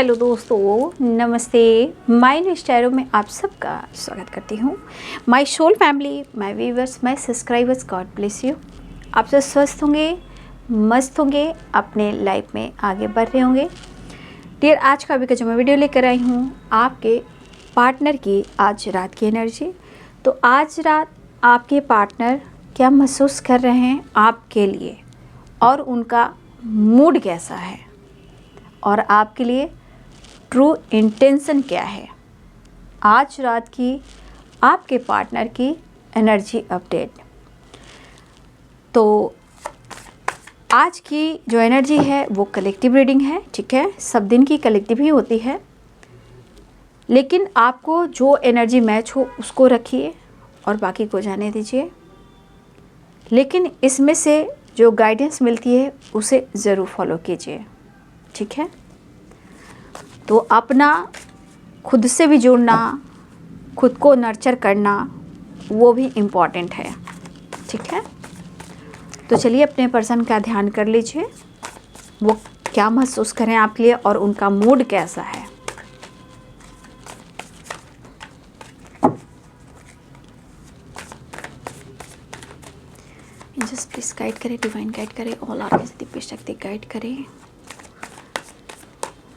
Hello दोस्तों, नमस्ते। My new स्टैरो में आप सबका स्वागत करती हूँ। My soul family, my viewers, my subscribers, God bless you. आप सब स्वस्थ होंगे, मस्त होंगे, अपने लाइफ में आगे बढ़ रहे होंगे। डियर, आज का अभी का जो मैं वीडियो लेकर आई हूँ आपके पार्टनर की आज रात की एनर्जी। तो आज रात आपके पार्टनर क्या महसूस कर रहे हैं आपके लिए और उनका मूड कैसा है और आपके लिए ट्रू इंटेंशन क्या है। आज रात की आपके पार्टनर की एनर्जी अपडेट। तो आज की जो एनर्जी है वो कलेक्टिव रीडिंग है, ठीक है। सब दिन की कलेक्टिव ही होती है, लेकिन आपको जो एनर्जी मैच हो उसको रखिए और बाकी को जाने दीजिए। लेकिन इसमें से जो गाइडेंस मिलती है उसे ज़रूर फॉलो कीजिए, ठीक है। तो अपना खुद से भी जुड़ना, खुद को नर्चर करना, वो भी इम्पॉर्टेंट है, ठीक है। तो चलिए अपने पर्सन का ध्यान कर लीजिए, वो क्या महसूस करें आपके लिए और उनका मूड कैसा है। जस्ट प्लीज गाइड करें, डिवाइन गाइड करें, ऑल आर दिव्य शक्ति गाइड करें,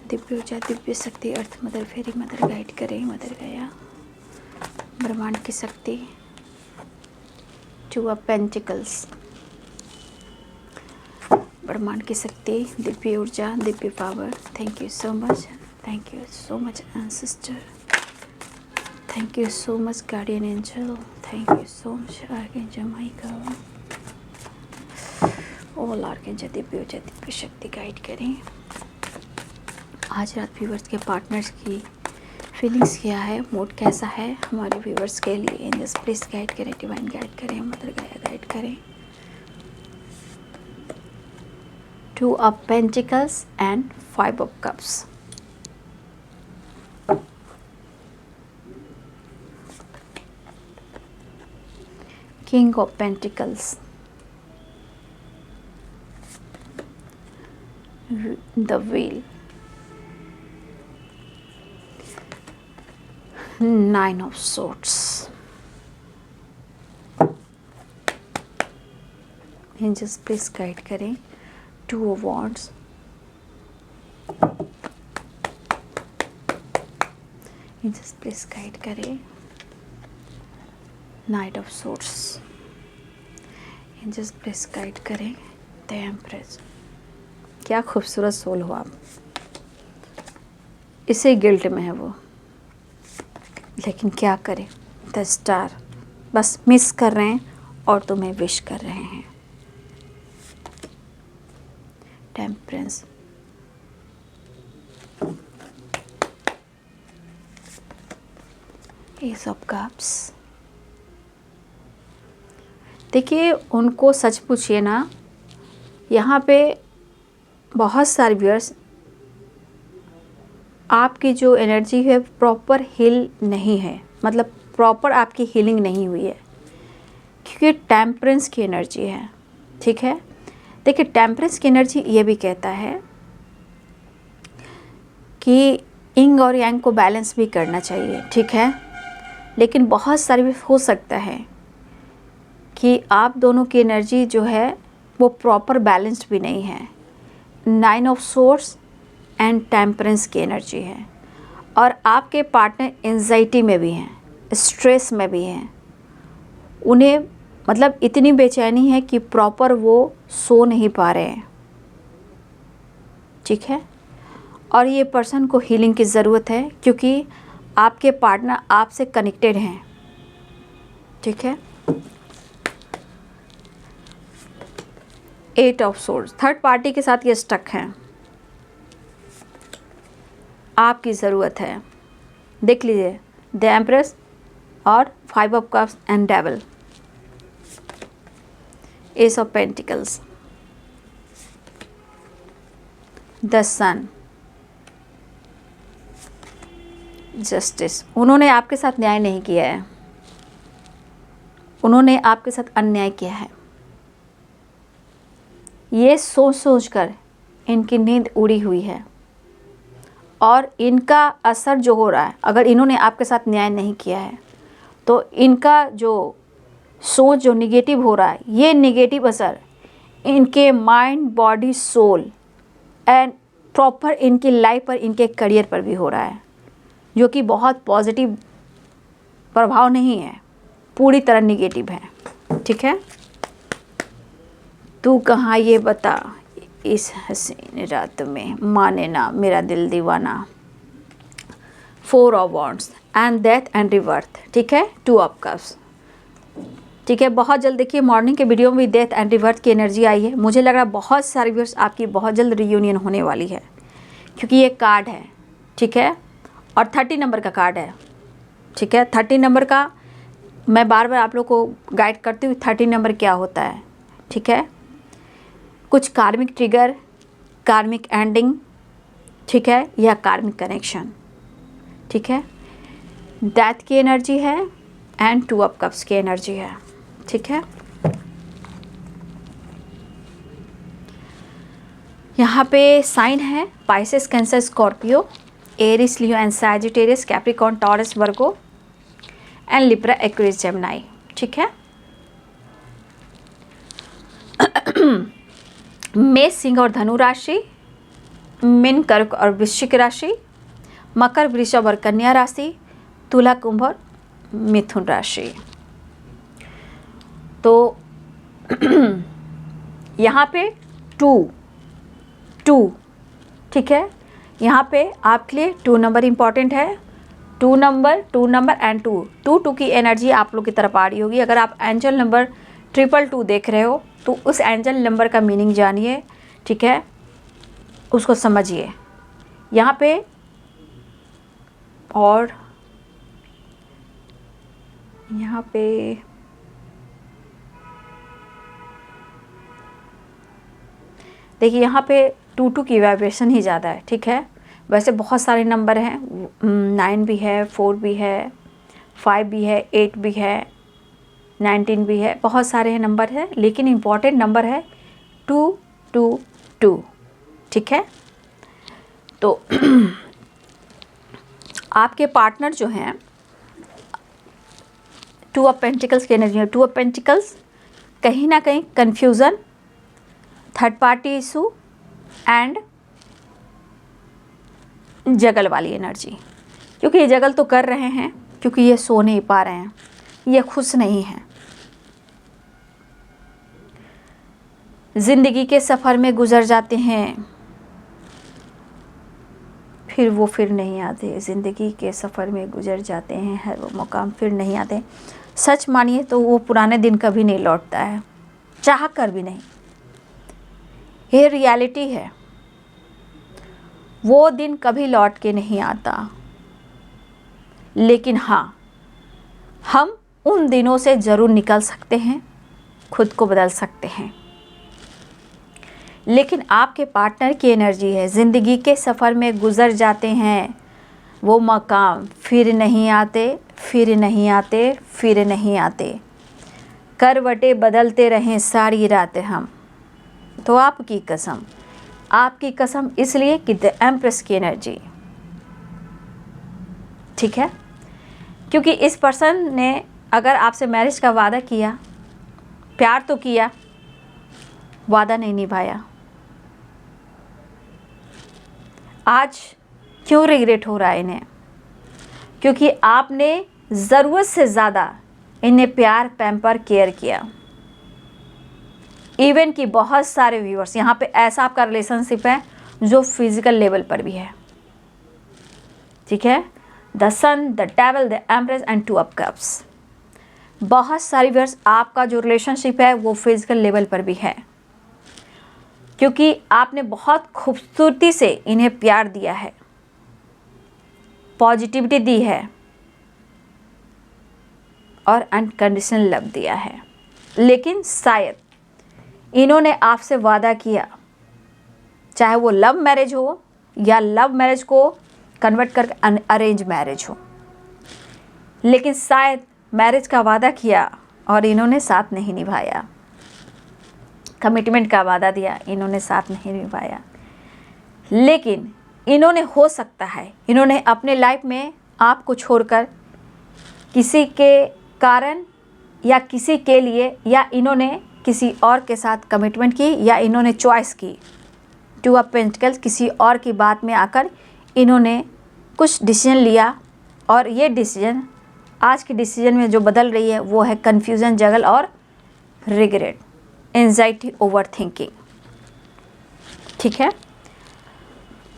दिव्य ऊर्जा, दिव्य शक्ति, अर्थ मदर, फेरी मदर गाइड करें, मदर गया, ब्रह्मांड की शक्ति, टू ऑफ पेंटिकल्स, ब्रह्मांड की शक्ति, दिव्य ऊर्जा, Divya power. Thank you so much, thank you so much ancestor, thank you so much guardian angel, thank you so much archangel Michael, all archangel, Divya ऊर्जा, दिव्य शक्ति गाइड करें। आज रात व्यूवर्स के पार्टनर्स की फीलिंग्स क्या है, मूड कैसा है हमारे व्यूवर्स के लिए। एंजल्स प्लीज गाइड करें, डिवाइन गाइड करें, मदर गाया गाइड करें। Two of pentacles and five of cups. King of pentacles, the wheel, nine of swords, angels please guide करें। Two of wands, angels please guide करें। Knight of swords, angels please guide करें। The empress. क्या खूबसूरत soul हो आप, इसे guilt में है वो, लेकिन क्या करें। द स्टार, बस मिस कर रहे हैं और तुम्हें विश कर रहे हैं। Temperance, S of cups. देखिए, उनको सच पूछिए ना, यहाँ पे बहुत सारे व्यूअर्स आपकी जो एनर्जी है प्रॉपर हील नहीं है, मतलब प्रॉपर आपकी हीलिंग नहीं हुई है, क्योंकि टेम्परेंस की एनर्जी है, ठीक है। देखिए, टेम्परेंस की एनर्जी ये भी कहता है कि इंग और यांग को बैलेंस भी करना चाहिए, ठीक है। लेकिन बहुत सारे हो सकता है कि आप दोनों की एनर्जी जो है वो प्रॉपर बैलेंस्ड भी नहीं है। Nine of source and temperance की एनर्जी है, और आपके पार्टनर एंजाइटी में भी हैं, स्ट्रेस में भी हैं। उन्हें मतलब इतनी बेचैनी है कि प्रॉपर वो सो नहीं पा रहे हैं, ठीक है। और ये पर्सन को हीलिंग की ज़रूरत है, क्योंकि आपके पार्टनर आपसे कनेक्टेड हैं, ठीक है। Eight of swords, third party के साथ ये स्टक हैं, आपकी ज़रूरत है। देख लीजिए, द एम्प्रेस और five of cups and devil, ace of pentacles, the sun, justice. उन्होंने आपके साथ न्याय नहीं किया है, उन्होंने आपके साथ अन्याय किया है। ये सोच सोच कर इनकी नींद उड़ी हुई है और इनका असर जो हो रहा है, अगर इन्होंने आपके साथ न्याय नहीं किया है तो इनका जो सोच जो निगेटिव हो रहा है, ये निगेटिव असर इनके mind, body, soul and proper इनकी लाइफ पर, इनके करियर पर भी हो रहा है, जो कि बहुत पॉजिटिव प्रभाव नहीं है, पूरी तरह निगेटिव है। ठीक है, तू कहाँ ये बता इस हसीन रात में, माने ना मेरा दिल दीवाना। 4 of wands and death and रिवर्थ। ठीक है, 2 ऑफ कप्स। ठीक है, बहुत जल्द देखिए मॉर्निंग के वीडियो में भी डेथ एंड रिवर्थ की एनर्जी आई है। मुझे लग रहा है बहुत सारे व्यूअर्स आपकी बहुत जल्द रियूनियन होने वाली है, क्योंकि ये कार्ड है। ठीक है, और 30 नंबर का कार्ड है। ठीक है, 30 नंबर का मैं बार बार आप लोग को गाइड करती हूँ 30 नंबर क्या होता है। ठीक है, कुछ कार्मिक ट्रिगर, कार्मिक एंडिंग, ठीक है, या कार्मिक कनेक्शन। ठीक है, डेथ की एनर्जी है एंड 2 ऑफ कप्स की एनर्जी है। ठीक है, यहाँ पे साइन है Pisces, Cancer, Scorpio, Aries, Leo and Sagittarius, Capricorn, Taurus, Virgo and Libra, Aquarius, Gemini. ठीक है, मेष, सिंह और धनु राशि, मीन, कर्क और वृश्चिक राशि, मकर, वृषभ और कन्या राशि, तुला, कुंभ और मिथुन राशि। तो यहाँ पे 2, ठीक है, यहाँ पे आपके लिए 2 नंबर इम्पॉर्टेंट है। 2 नंबर एंड 2 की एनर्जी आप लोग की तरफ आ रही होगी। अगर आप एंजल नंबर 222 देख रहे हो तो उस एंजल नंबर का मीनिंग जानिए। ठीक है, उसको समझिए यहाँ पे। और यहाँ पे देखिए, यहाँ पे 2 की वाइब्रेशन ही ज़्यादा है। ठीक है, वैसे बहुत सारे नंबर हैं, 9 भी है, 4 भी है, 5 भी है, 8 भी है, 19 भी है, बहुत सारे नंबर हैं, लेकिन इम्पॉर्टेंट नंबर है 222। ठीक है, तो आपके पार्टनर जो हैं 2 ऑफ पेंटिकल्स की एनर्जी है। 2 ऑफ पेंटिकल्स कहीं ना कहीं confusion, third party issue and juggle वाली एनर्जी, क्योंकि ये जगल तो कर रहे हैं, क्योंकि ये सो नहीं पा रहे हैं, ये खुश नहीं हैं, ज़िंदगी के सफ़र में गुजर जाते हैं, फिर वो फिर नहीं आते। ज़िंदगी के सफ़र में गुजर जाते हैं, हर वो मुकाम फिर नहीं आते। सच मानिए तो वो पुराने दिन कभी नहीं लौटता है, चाह कर भी नहीं। ये रियलिटी है, वो दिन कभी लौट के नहीं आता। लेकिन हाँ, हम उन दिनों से ज़रूर निकल सकते हैं, खुद को बदल सकते हैं। लेकिन आपके पार्टनर की एनर्जी है, ज़िंदगी के सफ़र में गुजर जाते हैं, वो मकाम फिर नहीं आते, फिर नहीं आते, फिर नहीं आते। करवटें बदलते रहें सारी रात हम। तो आपकी कसम इसलिए कि द एम्प्रेस की एनर्जी। ठीक है, क्योंकि इस पर्सन ने अगर आपसे मैरिज का वादा किया, प्यार तो किया, वादा नहीं निभाया, आज क्यों रिग्रेट हो रहा है इन्हें? क्योंकि आपने ज़रूरत से ज़्यादा इन्हें प्यार, पैम्पर, केयर किया। इवन कि बहुत सारे व्यूअर्स यहाँ पे ऐसा आपका रिलेशनशिप है जो फिजिकल लेवल पर भी है। ठीक है, the sun, the devil, the empress and 2 of cups. बहुत सारे व्यूअर्स आपका जो रिलेशनशिप है वो फिजिकल लेवल पर भी है, क्योंकि आपने बहुत खूबसूरती से इन्हें प्यार दिया है, पॉजिटिविटी दी है और अनकंडीशनल लव दिया है। लेकिन शायद इन्होंने आपसे वादा किया, चाहे वो लव मैरिज हो या लव मैरिज को कन्वर्ट करके अरेंज मैरिज हो, लेकिन शायद मैरिज का वादा किया और इन्होंने साथ नहीं निभाया, कमिटमेंट का वादा दिया, इन्होंने साथ नहीं निभाया। लेकिन इन्होंने हो सकता है इन्होंने अपने लाइफ में आपको छोड़कर किसी के कारण या किसी के लिए या इन्होंने किसी और के साथ कमिटमेंट की या इन्होंने चॉइस की। टू ऑफ पेंटिकल्स, किसी और की बात में आकर इन्होंने कुछ डिसीजन लिया और ये डिसीजन आज के डिसीजन में जो बदल रही है वो है कन्फ्यूज़न, जगल और रिग्रेट, एंजाइटी, ओवर थिंकिंग। ठीक है,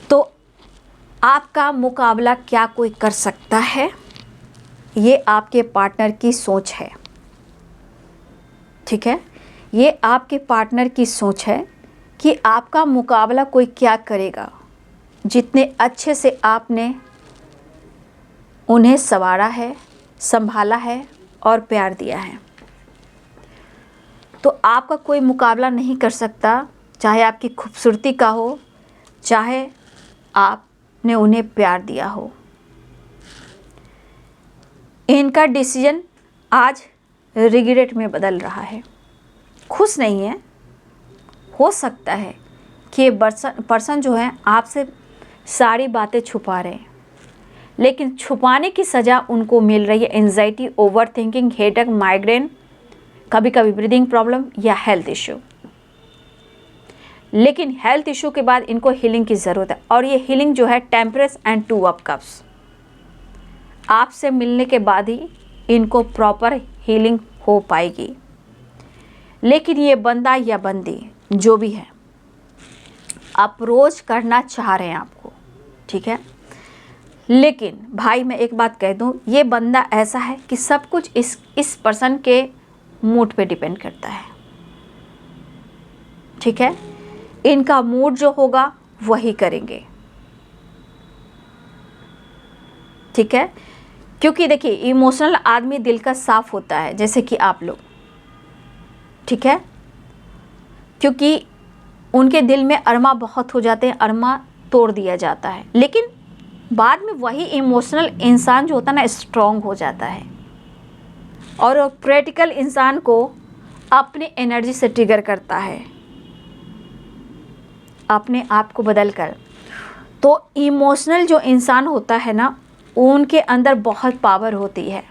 तो आपका मुकाबला क्या कोई कर सकता है? ये आपके पार्टनर की सोच है। ठीक है, ये आपके पार्टनर की सोच है कि आपका मुकाबला कोई क्या करेगा। जितने अच्छे से आपने उन्हें संवारा है, संभाला है और प्यार दिया है, तो आपका कोई मुकाबला नहीं कर सकता, चाहे आपकी खूबसूरती का हो, चाहे आपने उन्हें प्यार दिया हो। इनका डिसीजन आज रिग्रेट में बदल रहा है, खुश नहीं है। हो सकता है कि ये पर्सन जो है आपसे सारी बातें छुपा रहे हैं, लेकिन छुपाने की सज़ा उनको मिल रही है। Anxiety, over thinking, headache, migraine, कभी कभी ब्रीदिंग प्रॉब्लम या हेल्थ इश्यू। लेकिन हेल्थ इश्यू के बाद इनको हीलिंग की ज़रूरत है और ये हीलिंग जो है टेम्परेस एंड टू ऑफ कप्स, आपसे मिलने के बाद ही इनको प्रॉपर हीलिंग हो पाएगी। लेकिन ये बंदा या बंदी जो भी है अप्रोच करना चाह रहे हैं आपको, ठीक है। लेकिन भाई मैं एक बात कह दूं, ये बंदा ऐसा है कि सब कुछ इस पर्सन के मूड पे डिपेंड करता है, ठीक है। इनका मूड जो होगा वही करेंगे, ठीक है। क्योंकि देखिए इमोशनल आदमी दिल का साफ होता है, जैसे कि आप लोग, ठीक है। क्योंकि उनके दिल में अरमा बहुत हो जाते हैं, अरमा तोड़ दिया जाता है, लेकिन बाद में वही इमोशनल इंसान जो होता है ना स्ट्रॉन्ग हो जाता है और प्रैक्टिकल इंसान को अपनी एनर्जी से ट्रिगर करता है अपने आप को बदल कर। तो इमोशनल जो इंसान होता है ना उनके अंदर बहुत पावर होती है।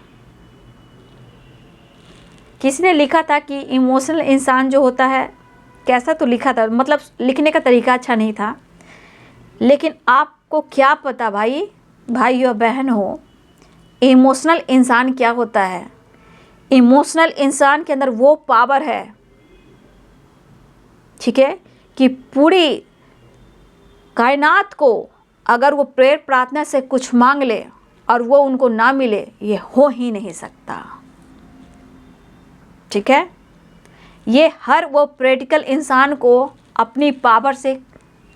किसी ने लिखा था कि इमोशनल इंसान जो होता है, कैसा तो लिखा था, मतलब लिखने का तरीका अच्छा नहीं था, लेकिन आपको क्या पता भाई और बहन हो, इमोशनल इंसान क्या होता है। इमोशनल इंसान के अंदर वो पावर है, ठीक है, कि पूरी कायनात को अगर वो प्रेयर प्रार्थना से कुछ मांग ले और वो उनको ना मिले, ये हो ही नहीं सकता, ठीक है। ये हर वो प्रैक्टिकल इंसान को अपनी पावर से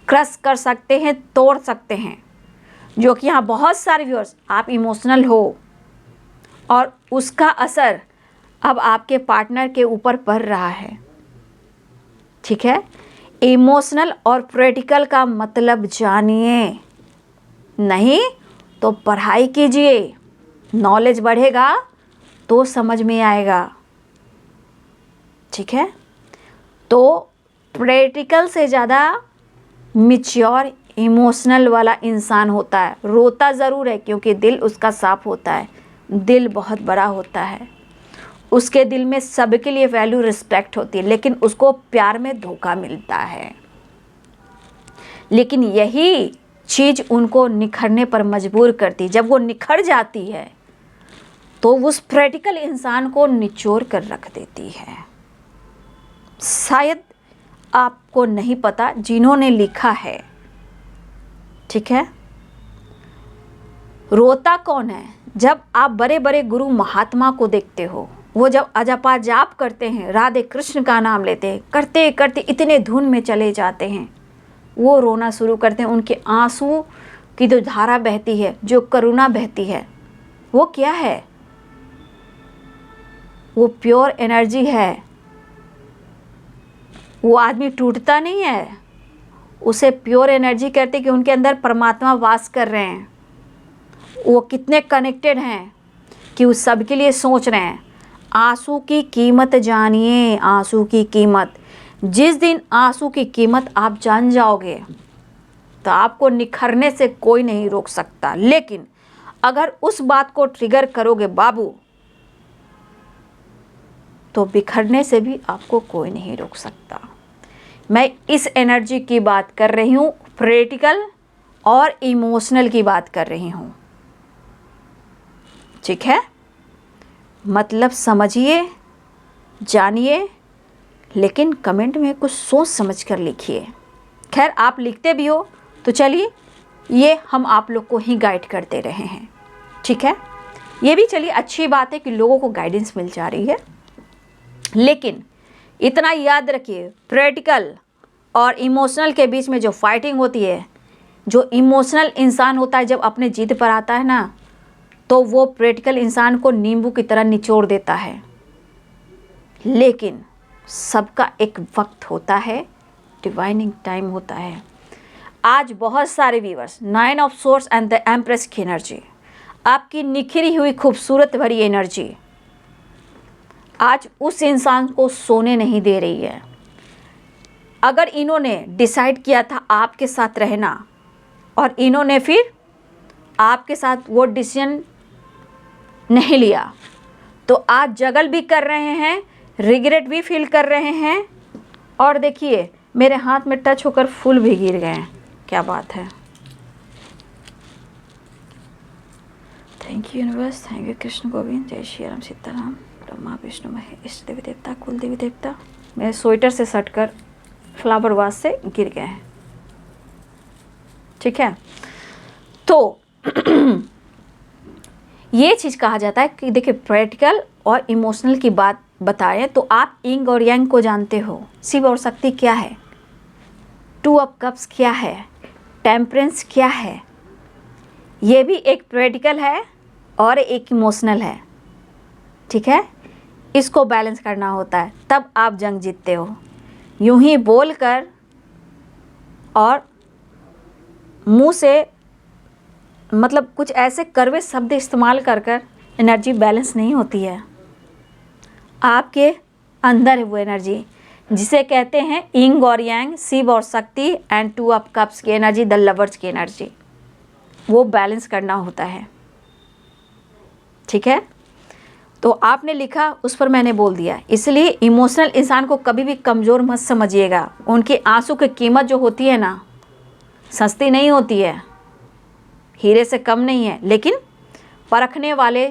क्रश कर सकते हैं, तोड़ सकते हैं। जो कि यहाँ बहुत सारे व्यूअर्स आप इमोशनल हो और उसका असर अब आपके पार्टनर के ऊपर पड़ रहा है, ठीक है। इमोशनल और प्रैक्टिकल का मतलब जानिए, नहीं तो पढ़ाई कीजिए, नॉलेज बढ़ेगा तो समझ में आएगा, ठीक है। तो प्रैक्टिकल से ज़्यादा मैच्योर इमोशनल वाला इंसान होता है। रोता ज़रूर है क्योंकि दिल उसका साफ होता है, दिल बहुत बड़ा होता है, उसके दिल में सबके लिए वैल्यू रिस्पेक्ट होती है, लेकिन उसको प्यार में धोखा मिलता है। लेकिन यही चीज़ उनको निखरने पर मजबूर करती। जब वो निखर जाती है तो उस प्रैक्टिकल इंसान को निचोड़ कर रख देती है। शायद आपको नहीं पता जिन्होंने लिखा है, ठीक है। रोता कौन है? जब आप बड़े बड़े गुरु महात्मा को देखते हो, वो जब अजपा जाप करते हैं, राधे कृष्ण का नाम लेते हैं, करते करते इतने धुन में चले जाते हैं, वो रोना शुरू करते हैं। उनके आंसू की जो धारा बहती है, जो करुणा बहती है, वो क्या है? वो प्योर एनर्जी है। वो आदमी टूटता नहीं है, उसे प्योर एनर्जी कहते कि उनके अंदर परमात्मा वास कर रहे हैं। वो कितने कनेक्टेड हैं कि वो सबके लिए सोच रहे हैं। आंसू की कीमत जानिए, आंसू की कीमत। जिस दिन आंसू की कीमत आप जान जाओगे सकता, आपको निखरने से कोई नहीं रोक सकता। लेकिन अगर उस बात को ट्रिगर करोगे बाबू, तो बिखरने से भी आपको कोई नहीं रोक सकता। मैं इस एनर्जी की बात कर रही हूँ, प्रैक्टिकल और इमोशनल की बात कर रही हूँ। ठीक है, मतलब समझिए, जानिए, लेकिन कमेंट में कुछ सोच समझ कर लिखिए। खैर आप लिखते भी हो तो चलिए, ये हम आप लोग को ही गाइड करते रहे हैं। ठीक है, ये भी चलिए अच्छी बात है कि लोगों को गाइडेंस मिल जा रही है। लेकिन इतना याद रखिए, प्रैक्टिकल और इमोशनल के बीच में जो फाइटिंग होती है, जो इमोशनल इंसान होता है जब अपने जिद पर आता है ना, तो वो प्रैक्टिकल इंसान को नींबू की तरह निचोड़ देता है। लेकिन सबका एक वक्त होता है, डिवाइनिंग टाइम होता है। आज बहुत सारे viewers 9 of source and the empress की एनर्जी, आपकी निखरी हुई खूबसूरत भरी एनर्जी आज उस इंसान को सोने नहीं दे रही है। अगर इन्होंने डिसाइड किया था आपके साथ रहना और इन्होंने फिर आपके साथ वो डिसीजन नहीं लिया, तो आज जगल भी कर रहे हैं, रिग्रेट भी फील कर रहे हैं। और देखिए मेरे हाथ में टच होकर फूल भी गिर गए हैं, क्या बात है। Thank you universe, thank you Krishna Govind, जय श्री राम सीताराम, ब्रह्मा विष्णु महेश, इष्ट देवी देवता, कुल देवी देवता। मेरे स्वेटर से सटकर फ्लावर वास से गिर गए हैं। ठीक है, तो ये चीज़ कहा जाता है कि देखिए प्रैक्टिकल और इमोशनल की बात बताएं तो आप इंग और यांग को जानते हो। शिव और शक्ति क्या है, 2 ऑफ कप्स क्या है, टेम्परेंस क्या है, ये भी एक प्रैक्टिकल है और एक इमोशनल है। ठीक है, इसको बैलेंस करना होता है, तब आप जंग जीतते हो। यूं ही बोलकर और मुंह से मतलब कुछ ऐसे कड़वे शब्द इस्तेमाल कर कर एनर्जी बैलेंस नहीं होती है। आपके अंदर है वो एनर्जी जिसे कहते हैं इंग और यांग, शिव और शक्ति एंड 2 ऑफ कप्स की एनर्जी, द लवर्स की एनर्जी, वो बैलेंस करना होता है। ठीक है, तो आपने लिखा उस पर मैंने बोल दिया। इसलिए इमोशनल इंसान को कभी भी कमज़ोर मत समझिएगा। उनके आंसू की कीमत जो होती है ना, सस्ती नहीं होती है, हीरे से कम नहीं है। लेकिन परखने वाले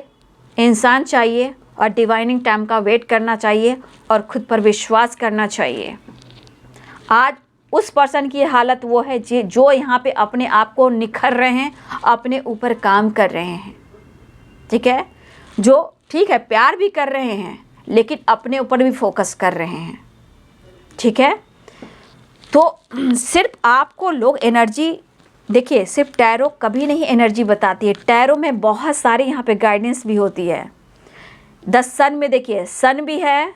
इंसान चाहिए और डिवाइनिंग टाइम का वेट करना चाहिए और खुद पर विश्वास करना चाहिए। आज उस पर्सन की हालत वो है जो यहाँ पे अपने आप को निखर रहे हैं, अपने ऊपर काम कर रहे हैं। ठीक है, जो ठीक है प्यार भी कर रहे हैं लेकिन अपने ऊपर भी फोकस कर रहे हैं। ठीक है, तो सिर्फ आपको लोग एनर्जी देखिए, सिर्फ टैरो कभी नहीं एनर्जी बताती है। टैरो में बहुत सारी यहाँ पे गाइडेंस भी होती है। द सन में देखिए, सन भी है,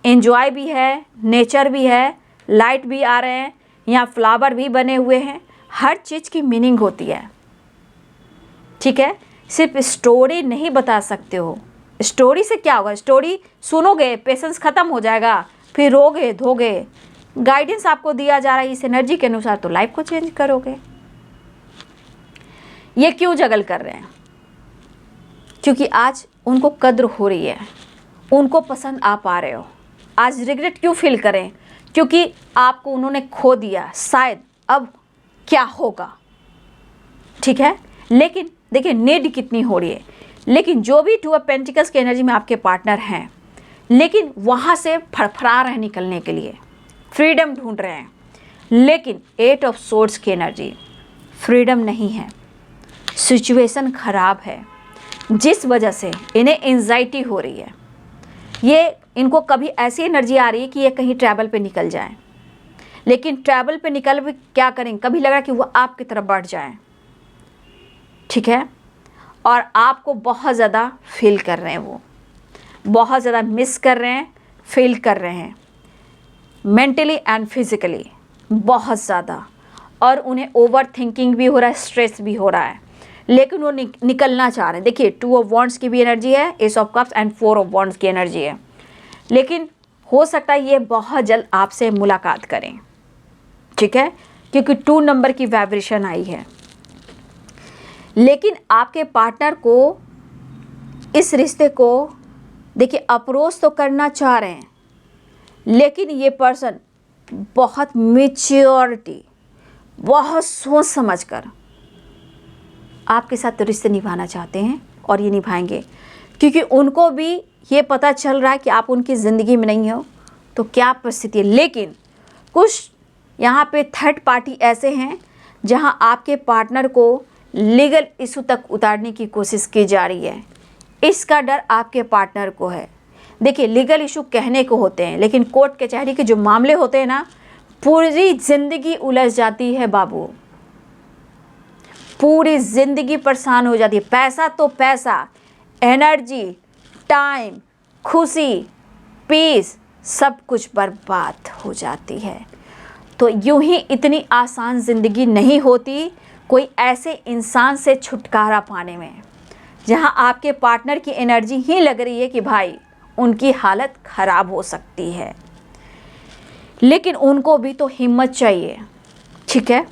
एंजॉय भी है, नेचर भी है, लाइट भी आ रहे हैं, यहाँ फ्लावर भी बने हुए हैं, हर चीज़ की मीनिंग होती है। ठीक है, सिर्फ स्टोरी नहीं बता सकते हो। स्टोरी से क्या होगा, स्टोरी सुनोगे पेशेंस ख़त्म हो जाएगा, फिर रोगे धोगे। गाइडेंस आपको दिया जा रहा है इस एनर्जी के अनुसार, तो लाइफ को चेंज करोगे। ये क्यों जगल कर रहे हैं, क्योंकि आज उनको कद्र हो रही है, उनको पसंद आ पा रहे हो। आज रिग्रेट क्यों फील करें, क्योंकि आपको उन्होंने खो दिया, शायद अब क्या होगा। ठीक है, लेकिन देखिए नीड कितनी हो रही है। लेकिन जो भी 2 ऑफ पेंटिकल्स की एनर्जी में आपके पार्टनर हैं, लेकिन वहाँ से फड़फड़ा रहे निकलने के लिए, फ्रीडम ढूंढ रहे हैं। लेकिन 8 ऑफ सोर्ड्स की एनर्जी फ्रीडम नहीं है, सिचुएशन ख़राब है, जिस वजह से इन्हें एंजाइटी हो रही है। ये इनको कभी ऐसी एनर्जी आ रही है कि ये कहीं ट्रैवल पे निकल जाएं, लेकिन ट्रैवल पे निकल भी क्या करें, कभी लग रहा है कि वो आपकी तरफ बढ़ जाएं। ठीक है, और आपको बहुत ज़्यादा फील कर रहे हैं, वो बहुत ज़्यादा मिस कर रहे हैं, फील कर रहे हैं मेंटली एंड फिज़िकली बहुत ज़्यादा। और उन्हें ओवर थिंकिंग भी हो रहा है, स्ट्रेस भी हो रहा है, लेकिन वो निकलना चाह रहे हैं। देखिए 2 ऑफ वॉन्ड्स की भी एनर्जी है, S of cups and 4 of wands की एनर्जी है। लेकिन हो सकता है ये बहुत जल्द आपसे मुलाकात करें। ठीक है, क्योंकि 2 नंबर की वाइब्रेशन आई है। लेकिन आपके पार्टनर को इस रिश्ते को देखिए अप्रोच तो करना चाह रहे हैं, लेकिन ये पर्सन बहुत मैच्योरिटी, बहुत सोच समझकर आपके साथ रिश्ते निभाना चाहते हैं और ये निभाएंगे, क्योंकि उनको भी ये पता चल रहा है कि आप उनकी ज़िंदगी में नहीं हो तो क्या परिस्थिति है। लेकिन कुछ यहाँ पे थर्ड पार्टी ऐसे हैं जहाँ आपके पार्टनर को लीगल इशू तक उतारने की कोशिश की जा रही है। इसका डर आपके पार्टनर को है। देखिए लीगल इशू कहने को होते हैं, लेकिन कोर्ट कचहरी के जो मामले होते हैं ना, पूरी ज़िंदगी उलझ जाती है बाबू, पूरी ज़िंदगी परेशान हो जाती है। पैसा तो पैसा, एनर्जी, टाइम, खुशी, पीस, सब कुछ बर्बाद हो जाती है। तो यूं ही इतनी आसान ज़िंदगी नहीं होती कोई ऐसे इंसान से छुटकारा पाने में, जहां आपके पार्टनर की एनर्जी ही लग रही है कि भाई उनकी हालत ख़राब हो सकती है। लेकिन उनको भी तो हिम्मत चाहिए, ठीक है।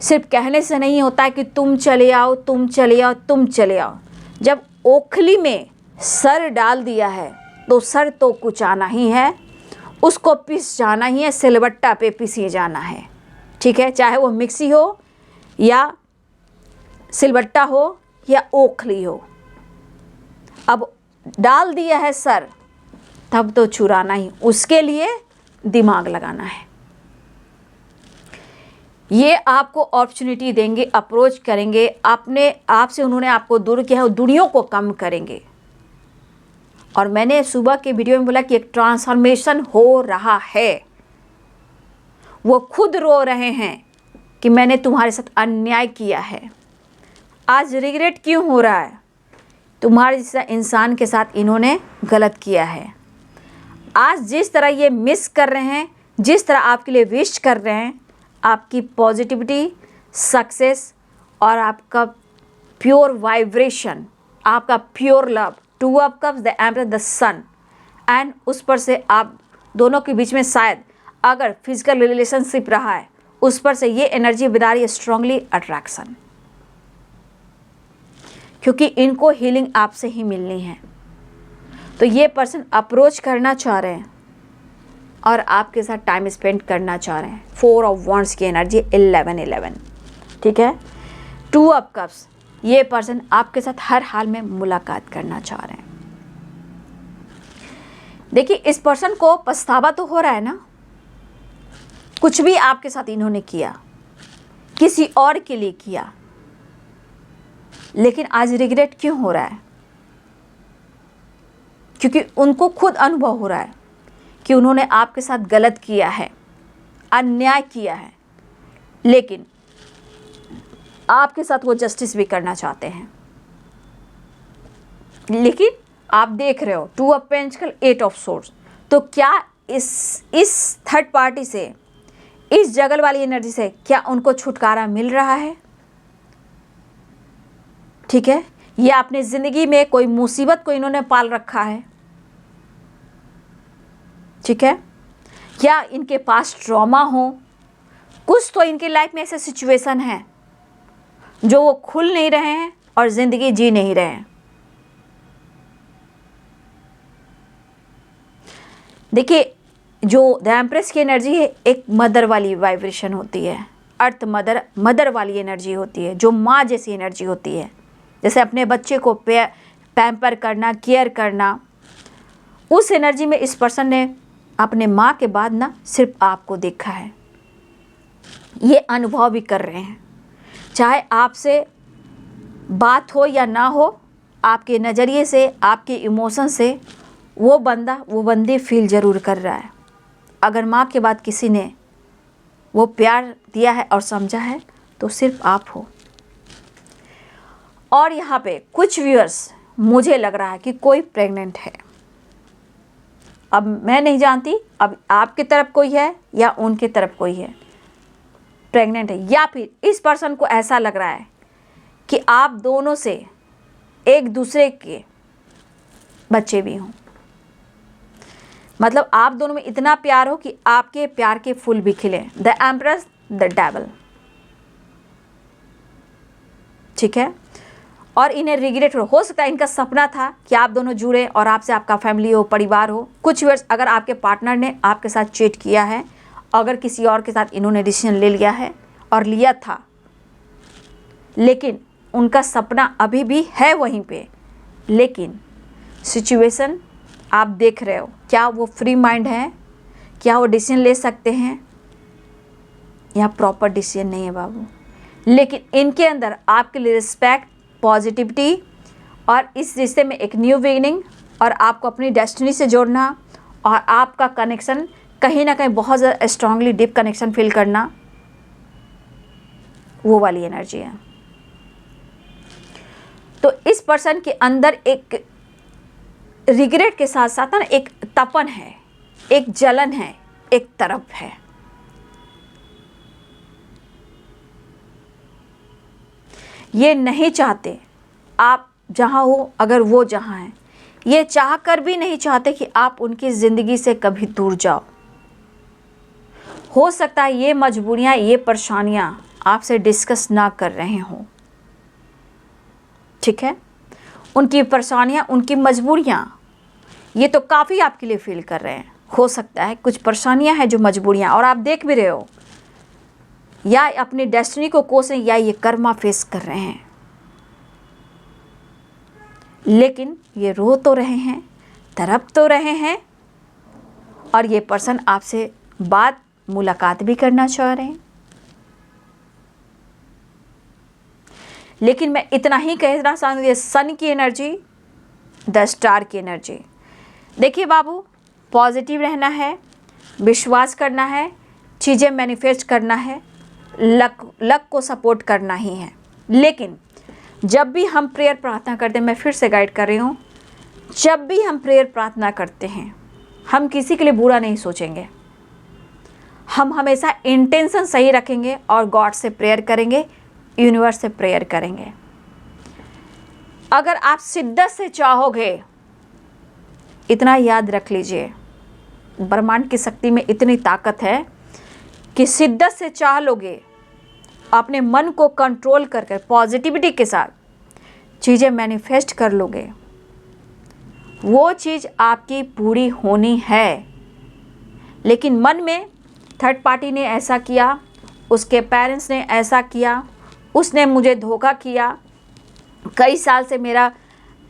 सिर्फ कहने से नहीं होता है कि तुम चले आओ, तुम चले आओ, तुम चले आओ। जब ओखली में सर डाल दिया है तो सर तो कुचाना ही है, उसको पिस जाना ही है, सिलबट्टा पे पिसे जाना है, ठीक है। चाहे वो मिक्सी हो या सिलबट्टा हो या ओखली हो, अब डाल दिया है सर, तब तो चुराना ही, उसके लिए दिमाग लगाना है। ये आपको अपॉर्चुनिटी देंगे, अप्रोच करेंगे, अपने आप से उन्होंने आपको दूर किया है, दूरियों को कम करेंगे। और मैंने सुबह के वीडियो में बोला कि एक ट्रांसफॉर्मेशन हो रहा है। वो खुद रो रहे हैं कि मैंने तुम्हारे साथ अन्याय किया है। आज रिग्रेट क्यों हो रहा है? तुम्हारे जैसा इंसान के साथ इन्होंने गलत किया है। आज जिस तरह ये मिस कर रहे हैं, जिस तरह आपके लिए विश कर रहे हैं, आपकी पॉजिटिविटी, सक्सेस और आपका प्योर वाइब्रेशन, आपका pure love, 2 of cups, the emperor, the sun, and उस पर से आप दोनों के बीच में शायद अगर फिजिकल रिलेशनशिप रहा है, उस पर से ये एनर्जी बता रही है स्ट्रांगली अट्रैक्शन, क्योंकि इनको हीलिंग आपसे ही मिलनी है। तो ये पर्सन अप्रोच करना चाह रहे हैं और आपके साथ टाइम स्पेंड करना चाह रहे हैं। 4 ऑफ वॉन्ड्स की एनर्जी 11-11, ठीक है। 2 ऑफ कप्स, ये पर्सन आपके साथ हर हाल में मुलाकात करना चाह रहे हैं। देखिए इस पर्सन को पछतावा तो हो रहा है ना, कुछ भी आपके साथ इन्होंने किया, किसी और के लिए किया, लेकिन आज रिग्रेट क्यों हो रहा है? क्योंकि उनको खुद अनुभव हो रहा है कि उन्होंने आपके साथ गलत किया है, अन्याय किया है, लेकिन आपके साथ वो जस्टिस भी करना चाहते हैं। लेकिन आप देख रहे हो 2 ऑफ पेंटिकल, 8 ऑफ सोर्ड्स। तो क्या इस थर्ड पार्टी से, इस जगल वाली एनर्जी से क्या उनको छुटकारा मिल रहा है? ठीक है, या अपनी ज़िंदगी में कोई मुसीबत को इन्होंने पाल रखा है, ठीक है, या इनके पास ट्रॉमा हो, कुछ तो इनकी लाइफ में ऐसे सिचुएशन है जो वो खुल नहीं रहे हैं और ज़िंदगी जी नहीं रहे हैं। देखिए जो द एम्प्रेस की एनर्जी है, एक मदर वाली वाइब्रेशन होती है, अर्थ मदर वाली एनर्जी होती है, जो माँ जैसी एनर्जी होती है। जैसे अपने बच्चे को पैम्पर करना, केयर करना, उस एनर्जी में इस पर्सन ने अपने माँ के बाद ना सिर्फ आपको देखा है। ये अनुभव भी कर रहे हैं, चाहे आपसे बात हो या ना हो, आपके नज़रिए से, आपके इमोशन से वो बंदी फील ज़रूर कर रहा है। अगर माँ के बाद किसी ने वो प्यार दिया है और समझा है तो सिर्फ आप हो। और यहाँ पे कुछ व्यूअर्स, मुझे लग रहा है कि कोई प्रेग्नेंट है। अब मैं नहीं जानती अब आपकी तरफ कोई है या उनकी तरफ कोई है, प्रेग्नेंट है, या फिर इस पर्सन को ऐसा लग रहा है कि आप दोनों से एक दूसरे के बच्चे भी हों। मतलब आप दोनों में इतना प्यार हो कि आपके प्यार के फूल भी खिले। द एम्प्रेस द डेविल, ठीक है। और इन्हें रिग्रेट हो सकता है, इनका सपना था कि आप दोनों जुड़े और आपसे आपका फैमिली हो, परिवार हो। कुछ वर्ष अगर आपके पार्टनर ने आपके साथ चीट किया है, अगर किसी और के साथ इन्होंने डिसीजन ले लिया है और लिया था, लेकिन उनका सपना अभी भी है वहीं पे, लेकिन सिचुएशन आप देख रहे हो, क्या वो फ्री माइंड है, क्या वो डिसीजन ले सकते हैं? यहाँ प्रॉपर डिसीजन नहीं है बाबू। लेकिन इनके अंदर आपके लिए रिस्पेक्ट, पॉजिटिविटी और इस रिश्ते में एक न्यू बिगिनिंग और आपको अपनी डेस्टिनी से जोड़ना और आपका कनेक्शन कहीं ना कहीं बहुत ज़्यादा स्ट्रांगली डीप कनेक्शन फील करना, वो वाली एनर्जी है। तो इस पर्सन के अंदर एक रिग्रेट के साथ साथ ना एक तपन है, एक जलन है, एक तरफ है। ये नहीं चाहते आप जहाँ हो, अगर वो जहाँ हैं, ये चाह कर भी नहीं चाहते कि आप उनकी ज़िंदगी से कभी दूर जाओ। हो सकता है ये मजबूरियाँ, ये परेशानियाँ आपसे डिस्कस ना कर रहे हों, ठीक है। उनकी परेशानियाँ, उनकी मजबूरियाँ ये तो काफ़ी आपके लिए फील कर रहे हैं। हो सकता है कुछ परेशानियाँ हैं जो मजबूरियाँ, और आप देख भी रहे हो, या अपनी डेस्टिनी को कोस रहे हैं या ये कर्मा फेस कर रहे हैं, लेकिन ये रो तो रहे हैं, तड़प तो रहे हैं, और ये पर्सन आपसे बात मुलाकात भी करना चाह रहे हैं। लेकिन मैं इतना ही कहना चाहूँगी, ये सन की एनर्जी, द स्टार की एनर्जी। देखिए बाबू, पॉजिटिव रहना है, विश्वास करना है, चीज़ें मैनिफेस्ट करना है, लक को सपोर्ट करना ही है। लेकिन जब भी हम प्रेयर प्रार्थना करते हैं, मैं फिर से गाइड कर रही हूँ, जब भी हम प्रेयर प्रार्थना करते हैं, हम किसी के लिए बुरा नहीं सोचेंगे। हम हमेशा इंटेंशन सही रखेंगे और गॉड से प्रेयर करेंगे, यूनिवर्स से प्रेयर करेंगे। अगर आप शिद्दत से चाहोगे, इतना याद रख लीजिए, ब्रह्मांड की शक्ति में इतनी ताकत है कि शिद्दत से चाह लोगे, अपने मन को कंट्रोल करके पॉजिटिविटी के साथ चीज़ें मैनिफेस्ट कर लोगे, वो चीज़ आपकी पूरी होनी है। लेकिन मन में थर्ड पार्टी ने ऐसा किया, उसके पेरेंट्स ने ऐसा किया, उसने मुझे धोखा किया, कई साल से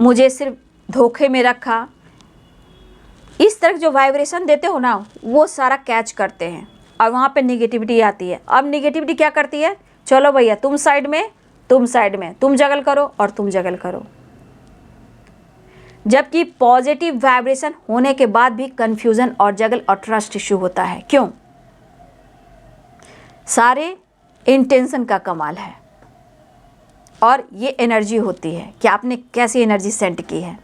मुझे सिर्फ धोखे में रखा, इस तरह जो वाइब्रेशन देते हो ना, वो सारा कैच करते हैं और वहाँ पे निगेटिविटी आती है। अब निगेटिविटी क्या करती है, चलो भैया तुम साइड में, तुम साइड में, तुम जगल करो और तुम जगल करो। जबकि पॉजिटिव वाइब्रेशन होने के बाद भी कंफ्यूजन और जगल और ट्रस्ट इश्यू होता है। क्यों? सारे इंटेंशन का कमाल है, और ये एनर्जी होती है कि आपने कैसी एनर्जी सेंड की है।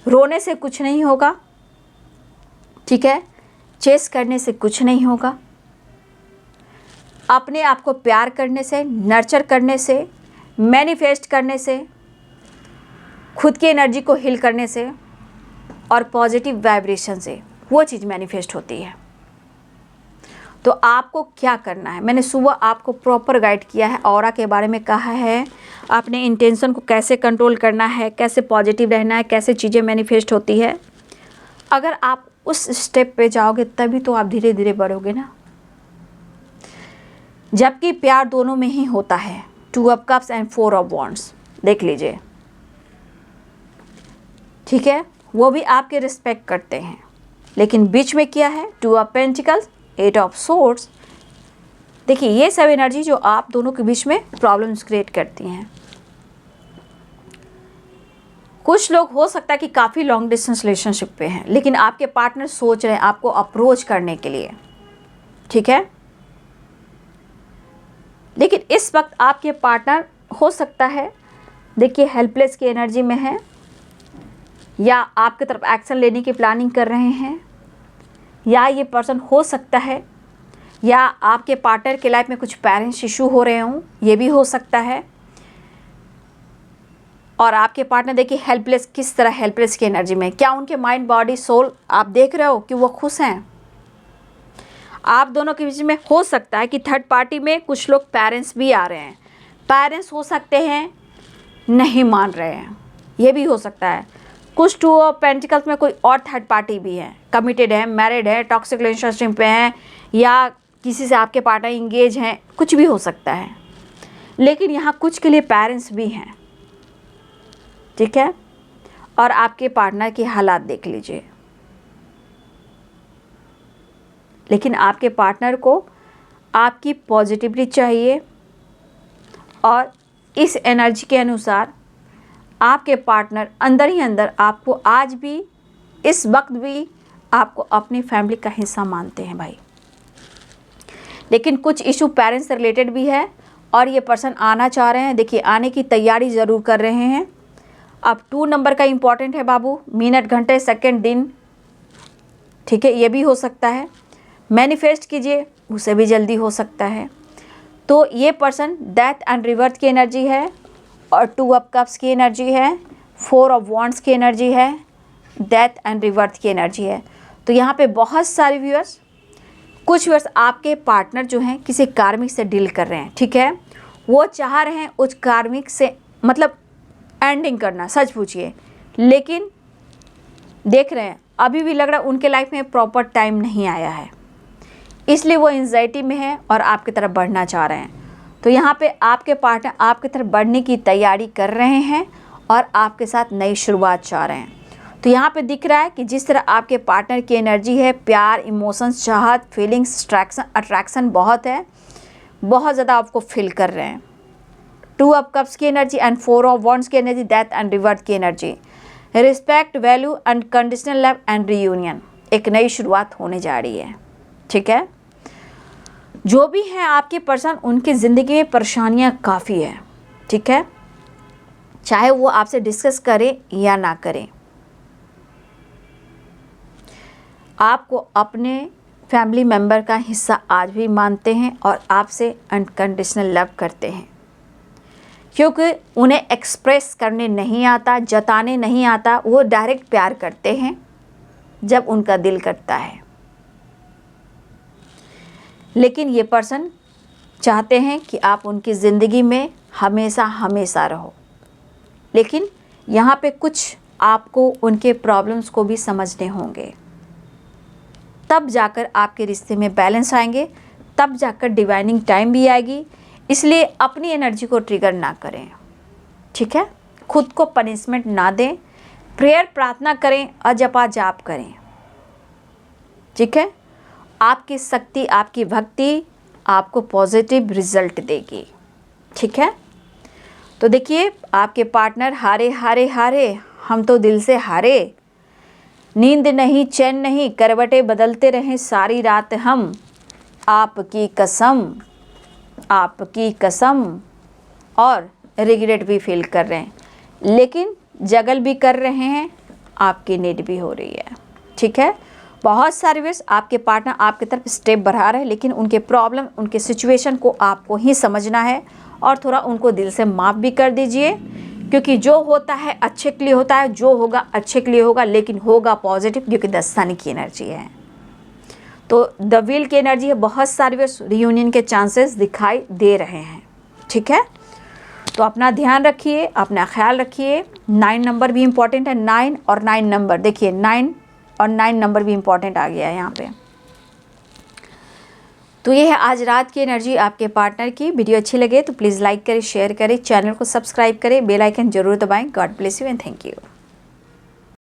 रोने से कुछ नहीं होगा, ठीक है, चेस करने से कुछ नहीं होगा, अपने आप को प्यार करने से, नर्चर करने से, मैनिफेस्ट करने से, खुद की एनर्जी को हील करने से और पॉजिटिव वाइब्रेशन से वो चीज़ मैनिफेस्ट होती है। तो आपको क्या करना है, मैंने सुबह आपको प्रॉपर गाइड किया है, ऑरा के बारे में कहा है, अपने इंटेंशन को कैसे कंट्रोल करना है, कैसे पॉजिटिव रहना है, कैसे चीज़ें मैनिफेस्ट होती है। अगर आप उस स्टेप पे जाओगे तभी तो आप धीरे धीरे बढ़ोगे ना। जबकि प्यार दोनों में ही होता है, 2 of cups and 4 of wands, देख लीजिए, ठीक है, वो भी आपके रिस्पेक्ट करते हैं। लेकिन बीच में क्या है, 2 ऑफ पेंटिकल्स, 8 ऑफ सोर्ड्स। देखिए ये सब एनर्जी जो आप दोनों के बीच में प्रॉब्लम्स क्रिएट करती हैं। कुछ लोग हो सकता है कि काफ़ी लॉन्ग डिस्टेंस रिलेशनशिप पे हैं, लेकिन आपके पार्टनर सोच रहे हैं आपको अप्रोच करने के लिए, ठीक है। लेकिन इस वक्त आपके पार्टनर हो सकता है, देखिए, हेल्पलेस की एनर्जी में है, या आपकी तरफ एक्शन लेने की प्लानिंग कर रहे हैं, या ये पर्सन हो सकता है, या आपके पार्टनर के लाइफ में कुछ पेरेंट्स इशू हो रहे हों, ये भी हो सकता है। और आपके पार्टनर देखिए हेल्पलेस, किस तरह हेल्पलेस की एनर्जी में, क्या उनके माइंड, बॉडी, सोल आप देख रहे हो कि वो खुश हैं? आप दोनों के बीच में हो सकता है कि थर्ड पार्टी में कुछ लोग पेरेंट्स भी आ रहे हैं, पेरेंट्स हो सकते हैं नहीं मान रहे हैं, ये भी हो सकता है। कुछ टू ऑफ पेंटिकल्स में कोई और थर्ड पार्टी भी है, कमिटेड है, मैरिड है, टॉक्सिक रिलेशनशिप में है, या किसी से आपके पार्टनर इंगेज हैं, कुछ भी हो सकता है। लेकिन यहाँ कुछ के लिए पेरेंट्स भी हैं, ठीक है। और आपके पार्टनर के हालात देख लीजिए, लेकिन आपके पार्टनर को आपकी पॉजिटिविटी चाहिए, और इस एनर्जी के अनुसार आपके पार्टनर अंदर ही अंदर आपको आज भी, इस वक्त भी आपको अपनी फैमिली का हिस्सा मानते हैं भाई। लेकिन कुछ इशू पेरेंट्स से रिलेटेड भी है, और ये पर्सन आना चाह रहे हैं, देखिए आने की तैयारी ज़रूर कर रहे हैं। अब 2 नंबर का इम्पॉर्टेंट है बाबू, मिनट, घंटे, सेकंड, दिन, ठीक है, ये भी हो सकता है। मैनिफेस्ट कीजिए, उसे भी जल्दी हो सकता है। तो ये पर्सन डेथ एंड रिवर्थ की एनर्जी है, और 2 ऑफ कप्स की एनर्जी है, 4 ऑफ वॉन्ड्स की एनर्जी है, डेथ एंड रिवर्थ की एनर्जी है। तो यहाँ पे बहुत सारे व्यूअर्स, कुछ व्यूअर्स आपके पार्टनर जो हैं किसी कार्मिक से डील कर रहे हैं, ठीक है, वो चाह रहे हैं उस कार्मिक से मतलब एंडिंग करना, सच पूछिए, लेकिन देख रहे हैं अभी भी लग रहा है उनके लाइफ में प्रॉपर टाइम नहीं आया है, इसलिए वो एंजाइटी में है और आपकी तरफ बढ़ना चाह रहे हैं। तो यहाँ पे आपके पार्टनर आपकी तरफ बढ़ने की तैयारी कर रहे हैं और आपके साथ नई शुरुआत चाह रहे हैं। तो यहाँ पे दिख रहा है कि जिस तरह आपके पार्टनर की एनर्जी है, प्यार, इमोशंस, चाहत, फीलिंग्स, अट्रैक्शन बहुत है, बहुत ज़्यादा आपको फील कर रहे हैं। 2 ऑफ कप्स की एनर्जी एंड 4 ऑफ वॉन्ड्स की एनर्जी, डेथ एंड रिवर्थ की energy, respect, value, unconditional love and reunion, एक नई शुरुआत होने जा रही है, ठीक है। जो भी हैं आपके पर्सन, उनकी ज़िंदगी में परेशानियां काफ़ी है, ठीक है, चाहे वो आपसे डिस्कस करें या ना करें। आपको अपने फैमिली मेम्बर का हिस्सा आज भी मानते हैं और आपसे अनकंडीशनल लव करते हैं, क्योंकि उन्हें एक्सप्रेस करने नहीं आता, जताने नहीं आता, वो डायरेक्ट प्यार करते हैं जब उनका दिल करता है। लेकिन ये पर्सन चाहते हैं कि आप उनकी ज़िंदगी में हमेशा हमेशा रहो, लेकिन यहाँ पे कुछ आपको उनके प्रॉब्लम्स को भी समझने होंगे, तब जाकर आपके रिश्ते में बैलेंस आएंगे, तब जाकर डिवाइनिंग टाइम भी आएगी। इसलिए अपनी एनर्जी को ट्रिगर ना करें, ठीक है, खुद को पनिशमेंट ना दें, प्रेयर प्रार्थना करें, अजपा जाप करें, ठीक है। आपकी शक्ति, आपकी भक्ति आपको पॉजिटिव रिजल्ट देगी, ठीक है। तो देखिए आपके पार्टनर हारे हारे हारे, हम तो दिल से हारे, नींद नहीं, चैन नहीं, करवटें बदलते रहें सारी रात हम, आपकी कसम, आपकी कसम, और रिग्रेट भी फील कर रहे हैं, लेकिन जगल भी कर रहे हैं, आपकी नीड भी हो रही है, ठीक है। बहुत सारे वेस आपके पार्टनर आपकी तरफ स्टेप बढ़ा रहे हैं, लेकिन उनके प्रॉब्लम, उनके सिचुएशन को आपको ही समझना है, और थोड़ा उनको दिल से माफ़ भी कर दीजिए, क्योंकि जो होता है अच्छे के लिए होता है, जो होगा अच्छे के लिए होगा, लेकिन होगा पॉजिटिव, क्योंकि दस्तानी की एनर्जी है। तो द व्हील की एनर्जी है, बहुत सारे रियूनियन के चांसेस दिखाई दे रहे हैं, ठीक है। तो अपना ध्यान रखिए, अपना ख्याल रखिए। 9 नंबर भी इम्पॉर्टेंट है, 9 और 9 नंबर, देखिए 9 और 9 नंबर भी इम्पॉर्टेंट आ गया है यहाँ पे। तो ये है आज रात की एनर्जी आपके पार्टनर की। वीडियो अच्छी लगे तो प्लीज़ लाइक करें, शेयर करें, चैनल को सब्सक्राइब करें, बेल आइकन जरूर दबाएं। God bless you and thank you.